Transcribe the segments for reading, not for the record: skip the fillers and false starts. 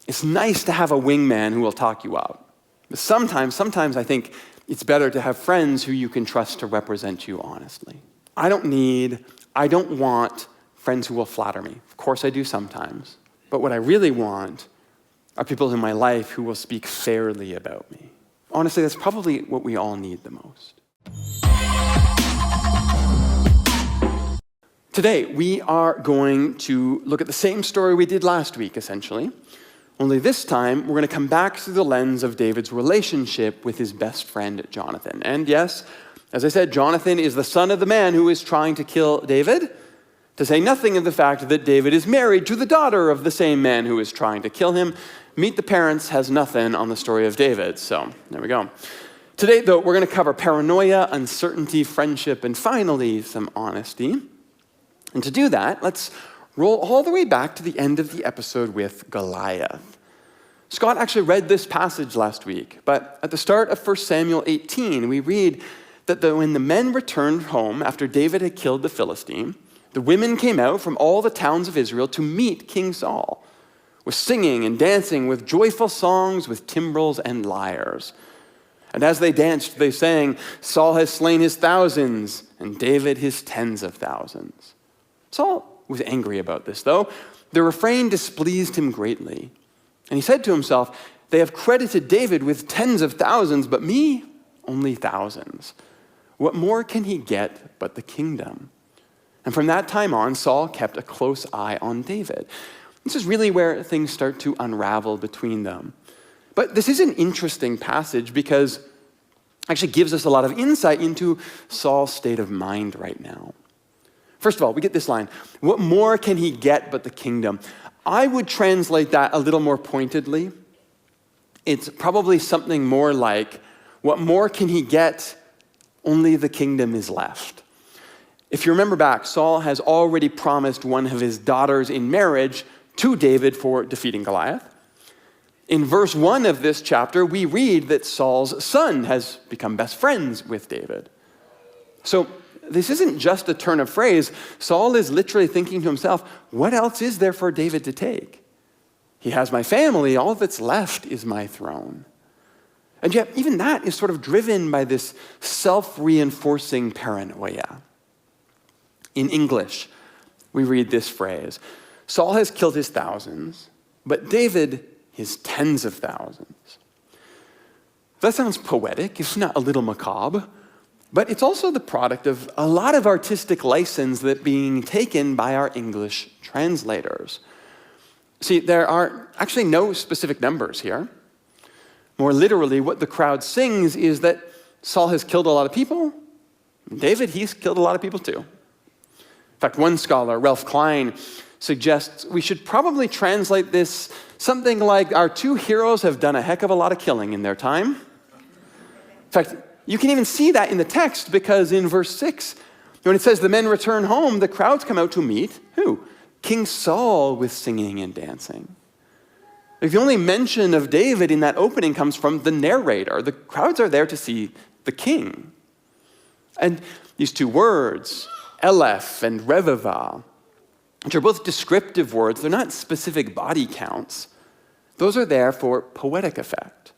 It's nice to have a wingman who will talk you up. But sometimes I think it's better to have friends who you can trust to represent you honestly. I don't want friends who will flatter me. Of course I do sometimes. But what I really want are people in my life who will speak fairly about me. Honestly, that's probably what we all need the most. Today, we are going to look at the same story we did last week, essentially. Only this time, we're going to come back through the lens of David's relationship with his best friend, Jonathan. And yes, as I said, Jonathan is the son of the man who is trying to kill David, to say nothing of the fact that David is married to the daughter of the same man who is trying to kill him. Meet the Parents has nothing on the story of David, so there we go. Today, though, we're going to cover paranoia, uncertainty, friendship, and finally, some honesty. And to do that, let's roll all the way back to the end of the episode with Goliath. Scott actually read this passage last week, but at the start of 1 Samuel 18, we read that when the men returned home after David had killed the Philistine, the women came out from all the towns of Israel to meet King Saul, with singing and dancing, with joyful songs, with timbrels and lyres. And as they danced, they sang, "Saul has slain his thousands, and David his tens of thousands." Saul was angry about this, though. The refrain displeased him greatly. And he said to himself, "They have credited David with tens of thousands, but me, only thousands. What more can he get but the kingdom?" And from that time on, Saul kept a close eye on David. This is really where things start to unravel between them. But this is an interesting passage because it actually gives us a lot of insight into Saul's state of mind right now. First of all, we get this line, "What more can he get but the kingdom?" I would translate that a little more pointedly. It's probably something more like, "What more can he get? Only the kingdom is left." If you remember back, Saul has already promised one of his daughters in marriage to David for defeating Goliath. In verse 1 of this chapter, we read that Saul's son has become best friends with David. So this isn't just a turn of phrase. Saul is literally thinking to himself, what else is there for David to take? He has my family, all that's left is my throne. And yet, even that is sort of driven by this self-reinforcing paranoia. In English, we read this phrase, "Saul has killed his thousands, but David his tens of thousands." That sounds poetic, if not a little macabre, but it's also the product of a lot of artistic license that being taken by our English translators. See, there are actually no specific numbers here. More literally, what the crowd sings is that Saul has killed a lot of people. David, he's killed a lot of people too. In fact, one scholar, Ralph Klein, suggests we should probably translate this something like, our two heroes have done a heck of a lot of killing in their time. In fact, you can even see that in the text because in verse 6, when it says the men return home, the crowds come out to meet who? King Saul with singing and dancing. Like the only mention of David in that opening comes from the narrator. The crowds are there to see the king. And these two words, Eleph and Revivah, which are both descriptive words, they're not specific body counts. Those are there for poetic effect,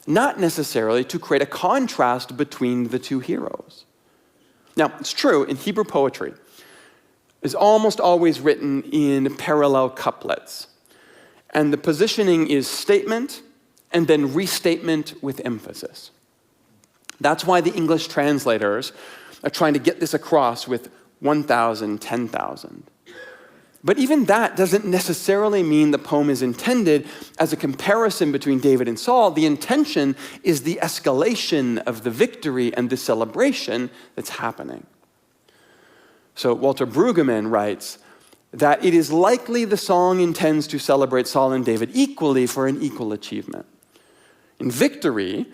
not necessarily to create a contrast between the two heroes. Now, it's true, in Hebrew poetry, it's almost always written in parallel couplets. And the positioning is statement and then restatement with emphasis. That's why the English translators are trying to get this across with 1,000, 10,000. But even that doesn't necessarily mean the poem is intended as a comparison between David and Saul. The intention is the escalation of the victory and the celebration that's happening. So Walter Brueggemann writes that it is likely the song intends to celebrate Saul and David equally for an equal achievement. In victory,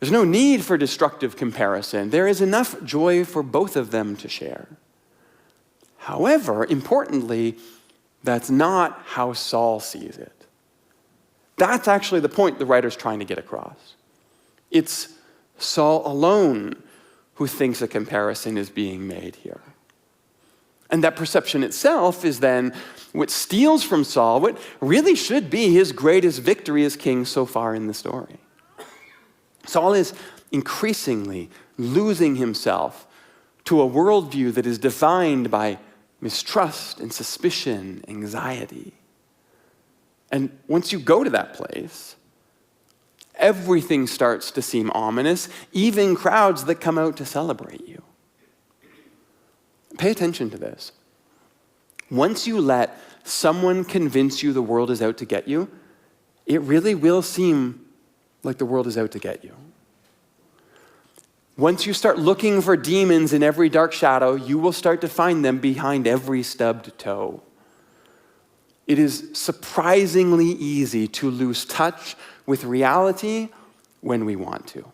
there's no need for destructive comparison. There is enough joy for both of them to share. However, importantly, that's not how Saul sees it. That's actually the point the writer's trying to get across. It's Saul alone who thinks a comparison is being made here. And that perception itself is then what steals from Saul what really should be his greatest victory as king so far in the story. Saul is increasingly losing himself to a worldview that is defined by mistrust and suspicion, anxiety. And once you go to that place, everything starts to seem ominous, even crowds that come out to celebrate you. Pay attention to this. Once you let someone convince you the world is out to get you, it really will seem like the world is out to get you. Once you start looking for demons in every dark shadow, you will start to find them behind every stubbed toe. It is surprisingly easy to lose touch with reality when we want to.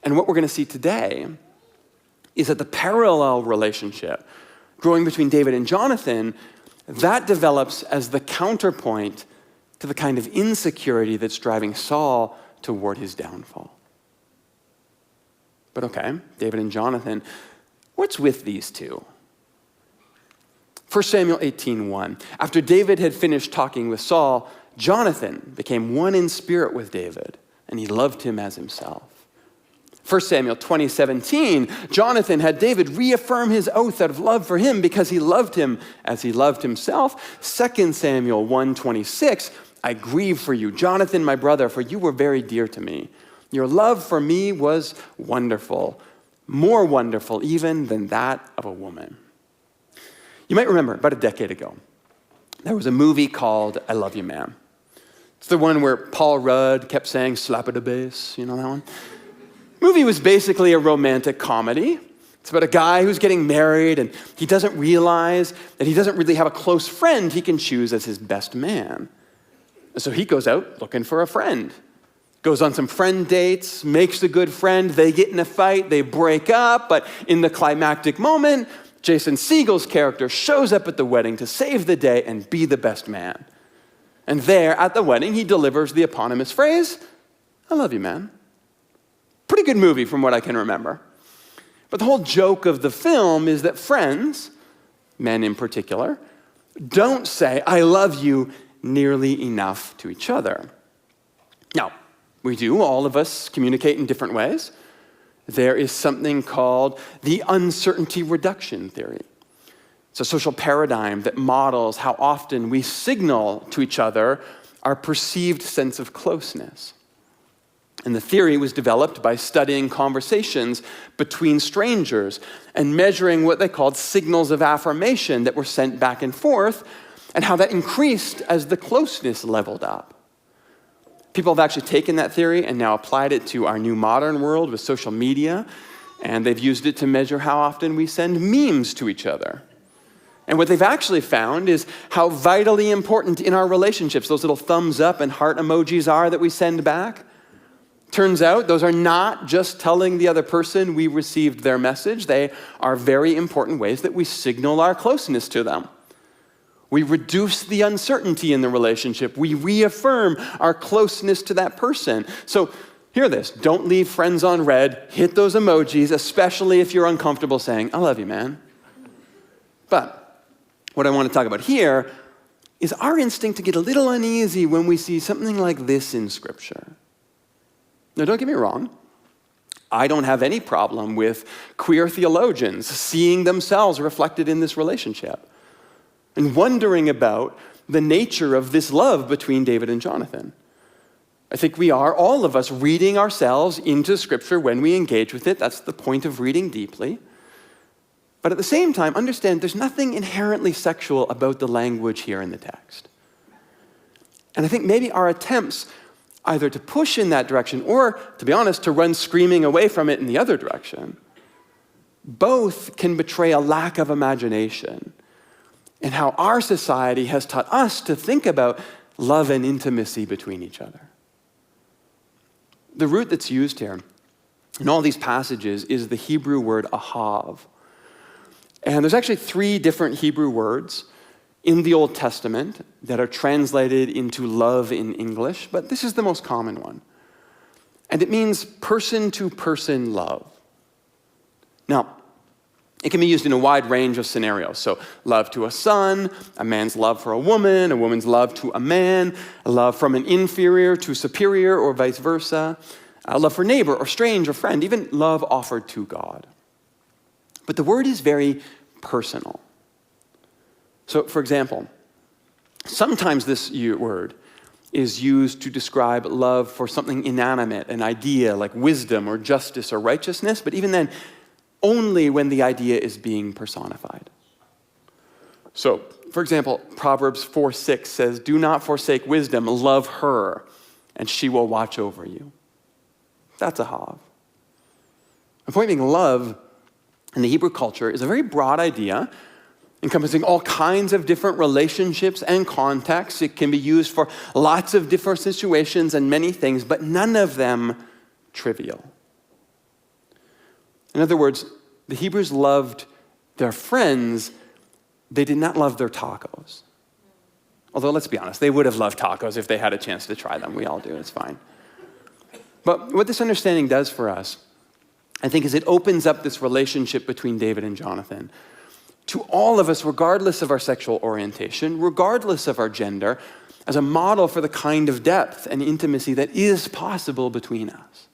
And what we're going to see today is that the parallel relationship growing between David and Jonathan, that develops as the counterpoint to the kind of insecurity that's driving Saul toward his downfall. But okay, David and Jonathan, what's with these two? 1 Samuel 18:1. After David had finished talking with Saul, Jonathan became one in spirit with David, and he loved him as himself. 1 Samuel 20:17, Jonathan had David reaffirm his oath out of love for him because he loved him as he loved himself. 2 Samuel 1:26, I grieve for you, Jonathan, my brother, for you were very dear to me. Your love for me was wonderful, more wonderful even than that of a woman. You might remember about a decade ago, there was a movie called I Love You, Man. It's the one where Paul Rudd kept saying, slap at the bass, you know that one? The movie was basically a romantic comedy. It's about a guy who's getting married and he doesn't realize that he doesn't really have a close friend he can choose as his best man. So he goes out looking for a friend. Goes on some friend dates, makes a good friend, they get in a fight, they break up, but in the climactic moment, Jason Segel's character shows up at the wedding to save the day and be the best man. And there at the wedding, he delivers the eponymous phrase, I love you, man. Pretty good movie from what I can remember. But the whole joke of the film is that friends, men in particular, don't say, I love you nearly enough to each other. Now, we do, all of us communicate in different ways. There is something called the uncertainty reduction theory. It's a social paradigm that models how often we signal to each other our perceived sense of closeness. And the theory was developed by studying conversations between strangers and measuring what they called signals of affirmation that were sent back and forth, and how that increased as the closeness leveled up. People have actually taken that theory and now applied it to our new modern world with social media, and they've used it to measure how often we send memes to each other. And what they've actually found is how vitally important in our relationships those little thumbs up and heart emojis are that we send back. Turns out those are not just telling the other person we received their message. They are very important ways that we signal our closeness to them. We reduce the uncertainty in the relationship. We reaffirm our closeness to that person. So hear this, don't leave friends on red. Hit those emojis, especially if you're uncomfortable saying, I love you, man. But what I want to talk about here is our instinct to get a little uneasy when we see something like this in Scripture. Now, don't get me wrong. I don't have any problem with queer theologians seeing themselves reflected in this relationship and wondering about the nature of this love between David and Jonathan. I think we are, all of us, reading ourselves into Scripture when we engage with it. That's the point of reading deeply. But at the same time, understand there's nothing inherently sexual about the language here in the text. And I think maybe our attempts either to push in that direction or, to be honest, to run screaming away from it in the other direction, both can betray a lack of imagination in how our society has taught us to think about love and intimacy between each other. The root that's used here in all these passages is the Hebrew word ahav. And there's actually 3 different Hebrew words in the Old Testament that are translated into love in English, but this is the most common one. And it means person-to-person love. Now, It can be used in a wide range of scenarios. So love to a son, a man's love for a woman's love to a man, a love from an inferior to superior or vice versa, a love for neighbor or strange or friend, even love offered to God. But the word is very personal. So for example, sometimes this word is used to describe love for something inanimate, an idea like wisdom or justice or righteousness, but even then, only when the idea is being personified. So, for example, Proverbs 4:6 says, "Do not forsake wisdom, love her, and she will watch over you." That's a hav. The point being, love in the Hebrew culture is a very broad idea, encompassing all kinds of different relationships and contexts. It can be used for lots of different situations and many things, but none of them trivial. In other words, the Hebrews loved their friends. They did not love their tacos. Although, let's be honest, they would have loved tacos if they had a chance to try them. We all do, it's fine. But what this understanding does for us, I think, is it opens up this relationship between David and Jonathan to all of us, regardless of our sexual orientation, regardless of our gender, as a model for the kind of depth and intimacy that is possible between us.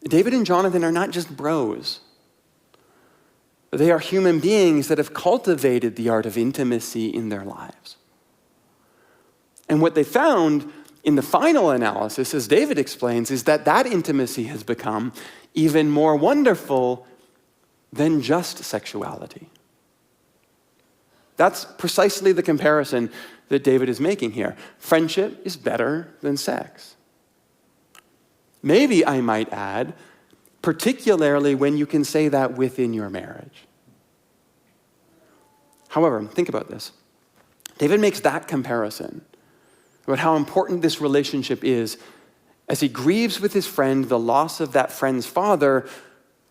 David and Jonathan are not just bros. They are human beings that have cultivated the art of intimacy in their lives. And what they found in the final analysis, as David explains, is that that intimacy has become even more wonderful than just sexuality. That's precisely the comparison that David is making here. Friendship is better than sex. Maybe I might add, particularly when you can say that within your marriage. However, think about this. David makes that comparison about how important this relationship is as he grieves with his friend the loss of that friend's father,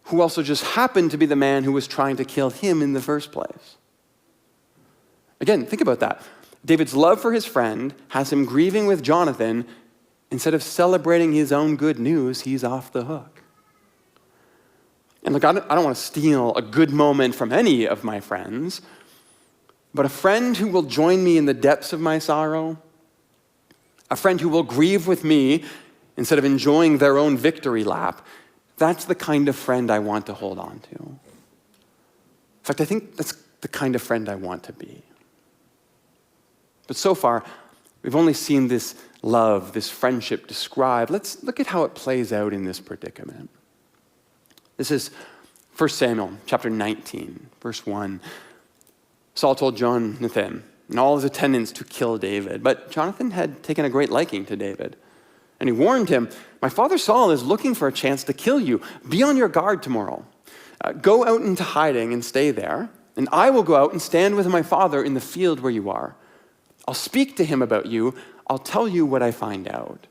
who also just happened to be the man who was trying to kill him in the first place. Again, think about that. David's love for his friend has him grieving with Jonathan. Instead of celebrating his own good news, he's off the hook. And look, I don't want to steal a good moment from any of my friends, but a friend who will join me in the depths of my sorrow, a friend who will grieve with me instead of enjoying their own victory lap, that's the kind of friend I want to hold on to. In fact, I think that's the kind of friend I want to be. But so far, we've only seen this love, this friendship described. Let's look at how it plays out in this predicament. This is 1 Samuel chapter 19, verse 1. Saul told Jonathan and all his attendants to kill David, but Jonathan had taken a great liking to David. And he warned him, "My father Saul is looking for a chance to kill you. Be on your guard tomorrow. Go out into hiding and stay there, and I will go out and stand with my father in the field where you are. I'll speak to him about you. I'll tell you what I find out."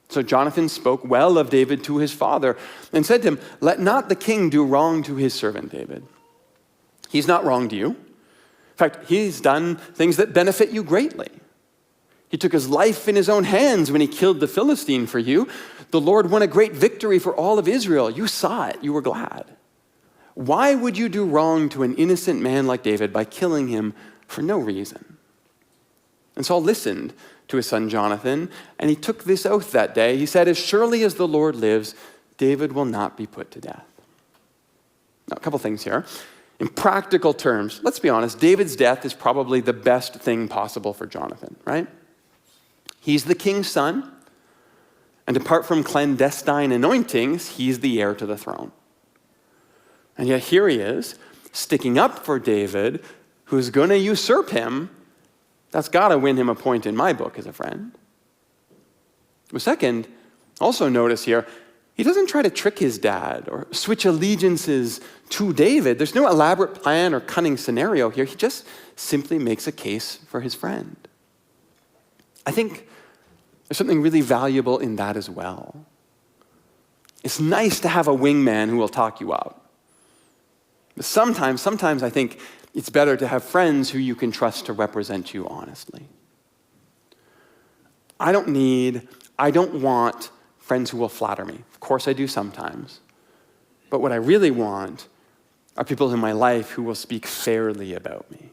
So Jonathan spoke well of David to his father and said to him, "Let not the king do wrong to his servant David. He's not wronged you. In fact, he's done things that benefit you greatly. He took his life in his own hands when he killed the Philistine for you. The Lord won a great victory for all of Israel. You saw it. You were glad. Why would you do wrong to an innocent man like David by killing him for no reason?" And Saul listened to his son Jonathan, and he took this oath that day. He said, "As surely as the Lord lives, David will not be put to death." Now, a couple things here. In practical terms, let's be honest, David's death is probably the best thing possible for Jonathan, right? He's the king's son, and apart from clandestine anointings, he's the heir to the throne. And yet here he is, sticking up for David, who's going to usurp him. That's got to win him a point in my book as a friend. But second, also notice here, he doesn't try to trick his dad or switch allegiances to David. There's no elaborate plan or cunning scenario here. He just simply makes a case for his friend. I think there's something really valuable in that as well. It's nice to have a wingman who will talk you up. But sometimes I think it's better to have friends who you can trust to represent you honestly. I don't want friends who will flatter me. Of course I do sometimes. But what I really want are people in my life who will speak fairly about me.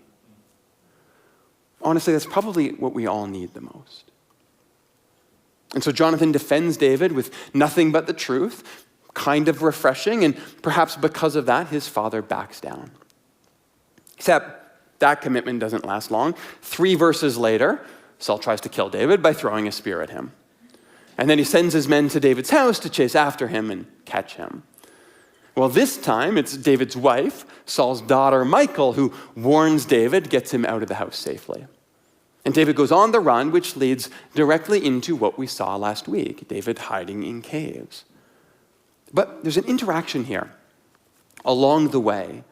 Honestly, that's probably what we all need the most. And so Jonathan defends David with nothing but the truth, kind of refreshing, and perhaps because of that, his father backs down. Except that commitment doesn't last long. 3 verses later, Saul tries to kill David by throwing a spear at him. And then he sends his men to David's house to chase after him and catch him. Well, this time it's David's wife, Saul's daughter, Michal, who warns David, gets him out of the house safely. And David goes on the run, which leads directly into what we saw last week, David hiding in caves. But there's an interaction here along the way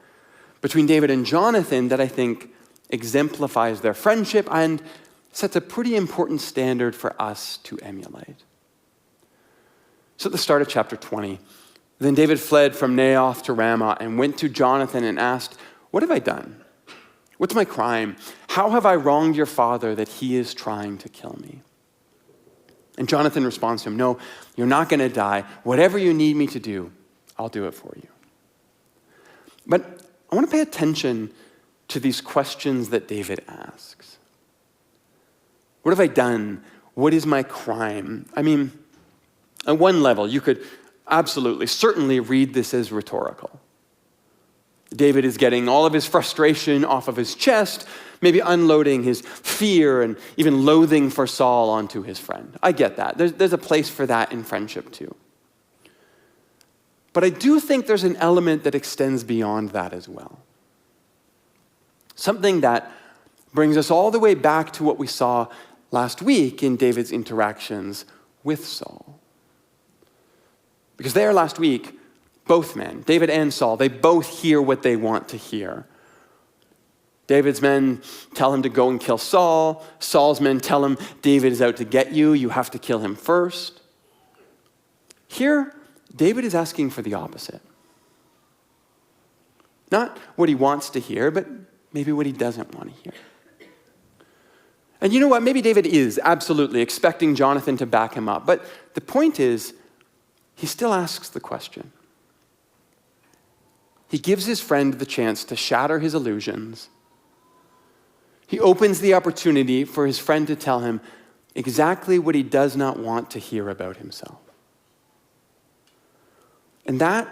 between David and Jonathan that I think exemplifies their friendship and sets a pretty important standard for us to emulate. So at the start of chapter 20, then David fled from Naioth to Ramah and went to Jonathan and asked, "What have I done? What's my crime? How have I wronged your father that he is trying to kill me?" And Jonathan responds to him, "No, you're not going to die. Whatever you need me to do, I'll do it for you." But I want to pay attention to these questions that David asks. What have I done? What is my crime? I mean, at one level, you could absolutely, certainly read this as rhetorical. David is getting all of his frustration off of his chest, maybe unloading his fear and even loathing for Saul onto his friend. I get that. There's a place for that in friendship too. But I do think there's an element that extends beyond that as well. Something that brings us all the way back to what we saw last week in David's interactions with Saul. Because there last week, both men, David and Saul, they both hear what they want to hear. David's men tell him to go and kill Saul. Saul's men tell him, David is out to get you. You have to kill him first. Here, David is asking for the opposite. Not what he wants to hear, but maybe what he doesn't want to hear. And you know what? Maybe David is absolutely expecting Jonathan to back him up. But the point is, he still asks the question. He gives his friend the chance to shatter his illusions. He opens the opportunity for his friend to tell him exactly what he does not want to hear about himself. And that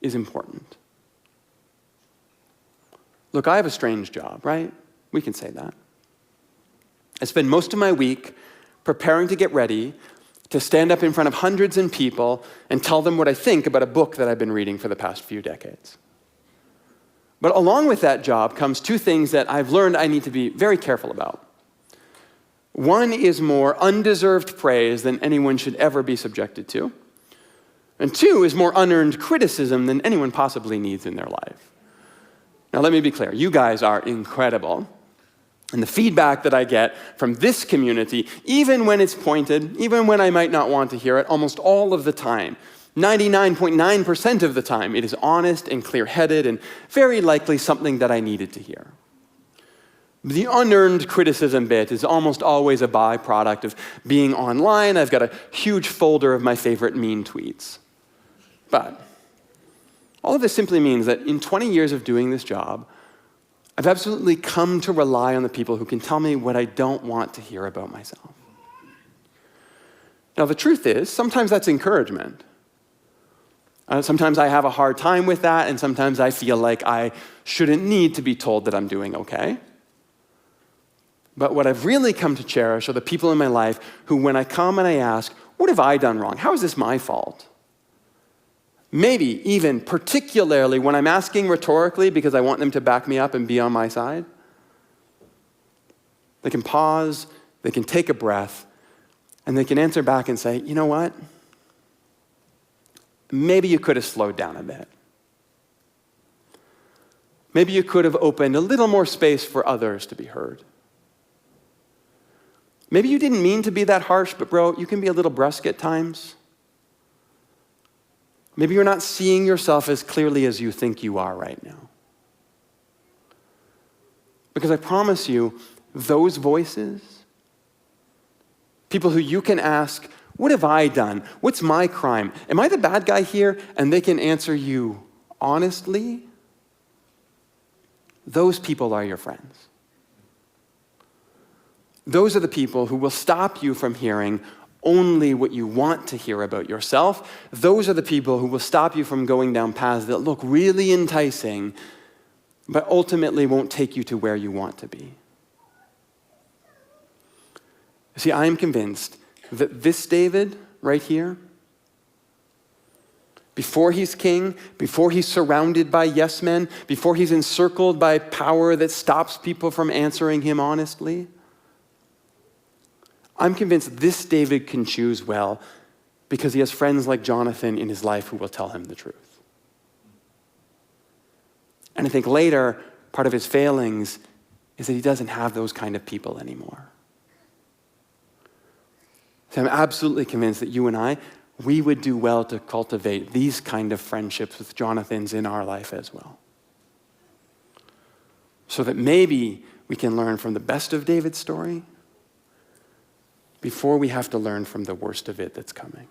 is important. Look, I have a strange job, right? We can say that. I spend most of my week preparing to get ready to stand up in front of hundreds of people and tell them what I think about a book that I've been reading for the past few decades. But along with that job comes 2 things that I've learned I need to be very careful about. One is more undeserved praise than anyone should ever be subjected to. And 2 is more unearned criticism than anyone possibly needs in their life. Now let me be clear, you guys are incredible. And the feedback that I get from this community, even when it's pointed, even when I might not want to hear it, almost all of the time, 99.9% of the time, it is honest and clear-headed and very likely something that I needed to hear. The unearned criticism bit is almost always a byproduct of being online. I've got a huge folder of my favorite mean tweets. But all of this simply means that in 20 years of doing this job, I've absolutely come to rely on the people who can tell me what I don't want to hear about myself. Now, the truth is, sometimes that's encouragement. Sometimes I have a hard time with that, and sometimes I feel like I shouldn't need to be told that I'm doing okay. But what I've really come to cherish are the people in my life who, when I come and I ask, what have I done wrong? How is this my fault? Maybe even particularly when I'm asking rhetorically because I want them to back me up and be on my side. They can pause, they can take a breath, and they can answer back and say, you know what? Maybe you could have slowed down a bit. Maybe you could have opened a little more space for others to be heard. Maybe you didn't mean to be that harsh, but bro, you can be a little brusque at times. Maybe you're not seeing yourself as clearly as you think you are right now. Because I promise you, those voices, people who you can ask, what have I done? What's my crime? Am I the bad guy here? And they can answer you honestly, those people are your friends. Those are the people who will stop you from hearing only what you want to hear about yourself. Those are the people who will stop you from going down paths that look really enticing, but ultimately won't take you to where you want to be. See, I am convinced that this David right here, before he's king, before he's surrounded by yes men, before he's encircled by power that stops people from answering him honestly, I'm convinced this David can choose well because he has friends like Jonathan in his life who will tell him the truth. And I think later, part of his failings is that he doesn't have those kind of people anymore. So I'm absolutely convinced that you and I, we would do well to cultivate these kind of friendships with Jonathans in our life as well. So that maybe we can learn from the best of David's story before we have to learn from the worst of it that's coming.